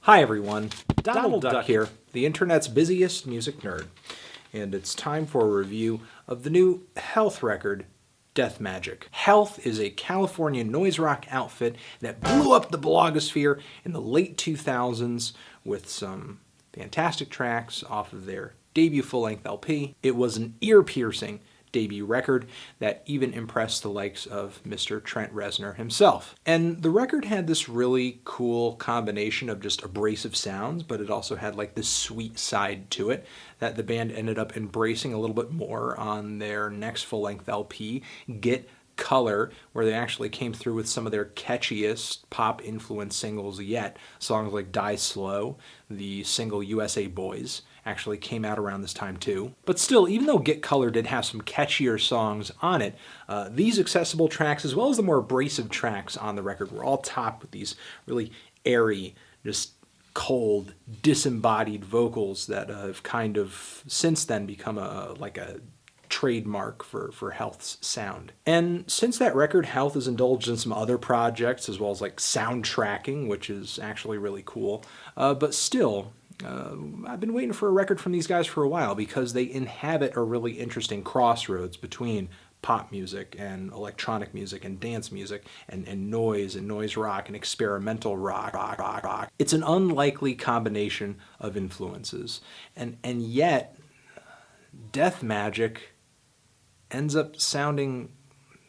Hi everyone, Donald Duck here, the internet's busiest music nerd, and it's time for a review of the new Health record, Death Magic. Health is a California noise rock outfit that blew up the blogosphere in the late 2000s with some fantastic tracks off of their debut full-length LP. It was an ear-piercing debut record that even impressed the likes of Mr. Trent Reznor himself. And the record had this really cool combination of just abrasive sounds, but it also had like this sweet side to it that the band ended up embracing a little bit more on their next full-length LP, Get Color, where they actually came through with some of their catchiest pop-influenced singles yet. Songs like Die Slow, the single USA Boys, actually came out around this time too. But still, even though Get Color did have some catchier songs on it, these accessible tracks, as well as the more abrasive tracks on the record, were all topped with these really airy, just cold, disembodied vocals that have kind of since then become a trademark for Health's sound. And since that record, Health has indulged in some other projects, as well as like soundtracking, which is actually really cool. But still, I've been waiting for a record from these guys for a while because they inhabit a really interesting crossroads between pop music and electronic music and dance music and noise rock and experimental rock. It's an unlikely combination of influences. And yet, Death Magic ends up sounding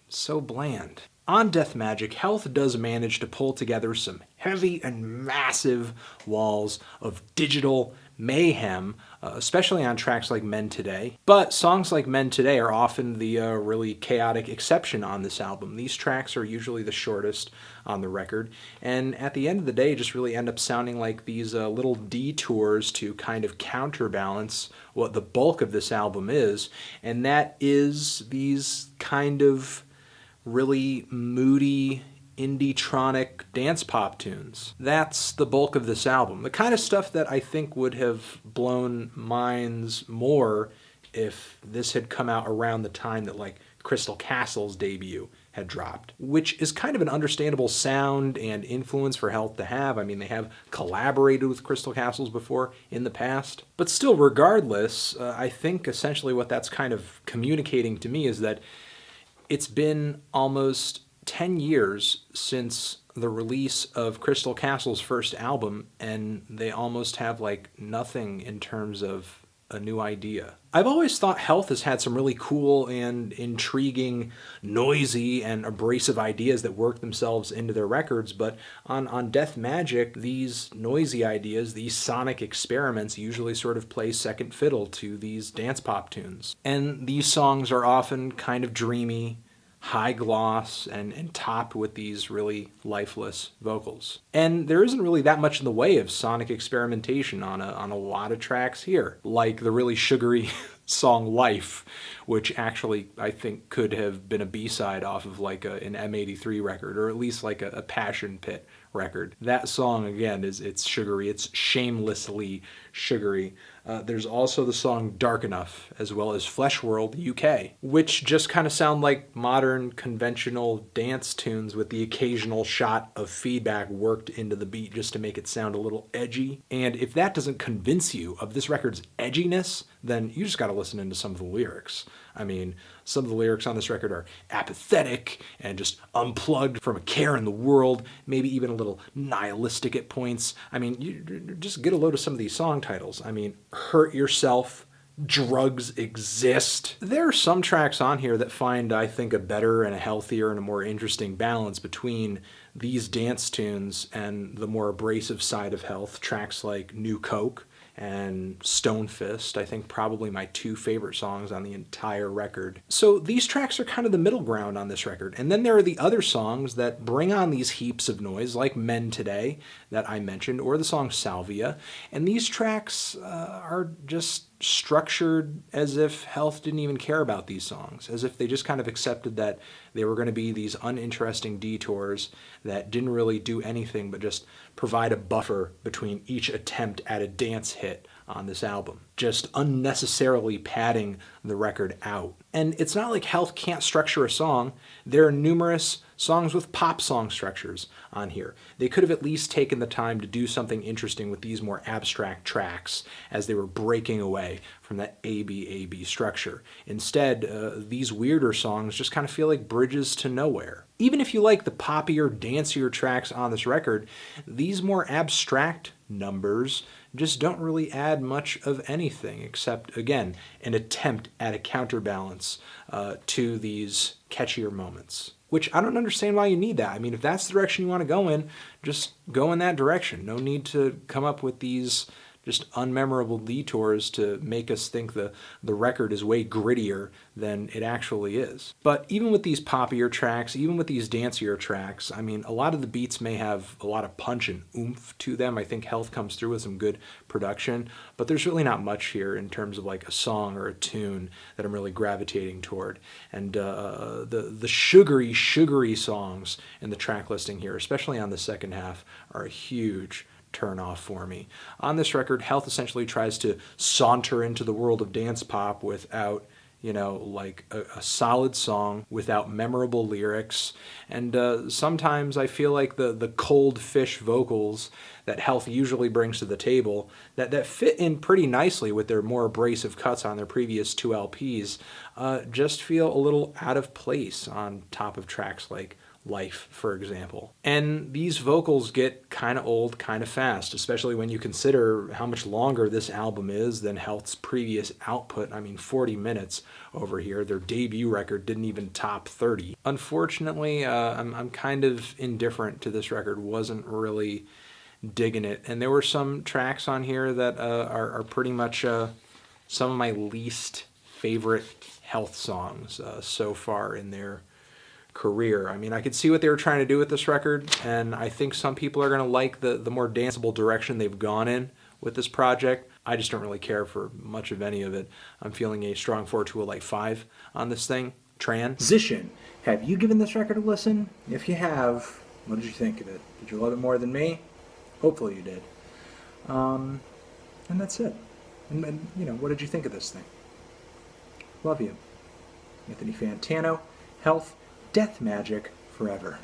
so bland. On Death Magic, Health does manage to pull together some heavy and massive walls of digital mayhem, especially on tracks like Men Today. But songs like Men Today are often the really chaotic exception on this album. These tracks are usually the shortest on the record, and at the end of the day just really end up sounding like these little detours to kind of counterbalance what the bulk of this album is, and that is these kind of really moody indie-tronic dance pop tunes. That's the bulk of this album. The kind of stuff that I think would have blown minds more if this had come out around the time that like Crystal Castle's debut had dropped, which is kind of an understandable sound and influence for Health to have. I mean, they have collaborated with Crystal Castles before in the past. But still, regardless, I think essentially what that's kind of communicating to me is that it's been almost 10 years since the release of Crystal Castle's first album, and they almost have like nothing in terms of a new idea. I've always thought Health has had some really cool and intriguing, noisy and abrasive ideas that work themselves into their records, but on Death Magic, these noisy ideas, these sonic experiments usually sort of play second fiddle to these dance pop tunes. And these songs are often kind of dreamy, high gloss, and topped with these really lifeless vocals. And there isn't really that much in the way of sonic experimentation on a lot of tracks here, like the really sugary song Life, which actually I think could have been a B-side off of like an M83 record, or at least like a Passion Pit record. That song, again, it's sugary. It's shamelessly sugary. There's also the song Dark Enough, as well as Flesh World UK, which just kind of sound like modern conventional dance tunes with the occasional shot of feedback worked into the beat just to make it sound a little edgy. And if that doesn't convince you of this record's edginess, then you just got to listen into some of the lyrics. I mean, some of the lyrics on this record are apathetic and just unplugged from a care in the world, maybe even a little nihilistic at points. I mean, you just get a load of some of these song titles. I mean, Hurt Yourself, Drugs Exist. There are some tracks on here that find, I think, a better and a healthier and a more interesting balance between these dance tunes and the more abrasive side of Health. Tracks like New Coke and STONEFIST, I think probably my two favorite songs on the entire record. So these tracks are kind of the middle ground on this record. And then there are the other songs that bring on these heaps of noise, like Men Today that I mentioned, or the song Salvia. And these tracks are just structured as if Health didn't even care about these songs, as if they just kind of accepted that they were going to be these uninteresting detours that didn't really do anything but just provide a buffer between each attempt at a dance hit on this album, just unnecessarily padding the record out. And it's not like Health can't structure a song. There are numerous songs with pop song structures on here. They could have at least taken the time to do something interesting with these more abstract tracks as they were breaking away from that A-B structure. Instead, these weirder songs just kind of feel like bridges to nowhere. Even if you like the poppier, dancier tracks on this record, these more abstract numbers just don't really add much of anything except, again, an attempt at a counterbalance to these catchier moments. Which I don't understand why you need that. I mean, if that's the direction you want to go in, just go in that direction. No need to come up with these just unmemorable detours to make us think the record is way grittier than it actually is. But even with these poppier tracks, even with these dancier tracks, I mean, a lot of the beats may have a lot of punch and oomph to them. I think Health comes through with some good production, but there's really not much here in terms of like a song or a tune that I'm really gravitating toward. And the sugary songs in the track listing here, especially on the second half, are a huge turn off for me. On this record, Health essentially tries to saunter into the world of dance pop without, you know, like a solid song, without memorable lyrics, and sometimes I feel like the cold fish vocals that Health usually brings to the table that fit in pretty nicely with their more abrasive cuts on their previous 2 LPs just feel a little out of place on top of tracks like Life, for example. And these vocals get kind of old kind of fast, especially when you consider how much longer this album is than Health's previous output. I mean, 40 minutes over here. Their debut record didn't even top 30. Unfortunately, I'm kind of indifferent to this record. Wasn't really digging it. And there were some tracks on here that are pretty much some of my least favorite Health songs so far in their career. I mean, I could see what they were trying to do with this record, and I think some people are going to like the more danceable direction they've gone in with this project. I just don't really care for much of any of it. I'm feeling a strong 4 to a light 5 on this thing. Transition. Have you given this record a listen? If you have, what did you think of it? Did you love it more than me? Hopefully you did. And that's it. And you know, what did you think of this thing? Love you. Anthony Fantano, Health, Death Magic, forever.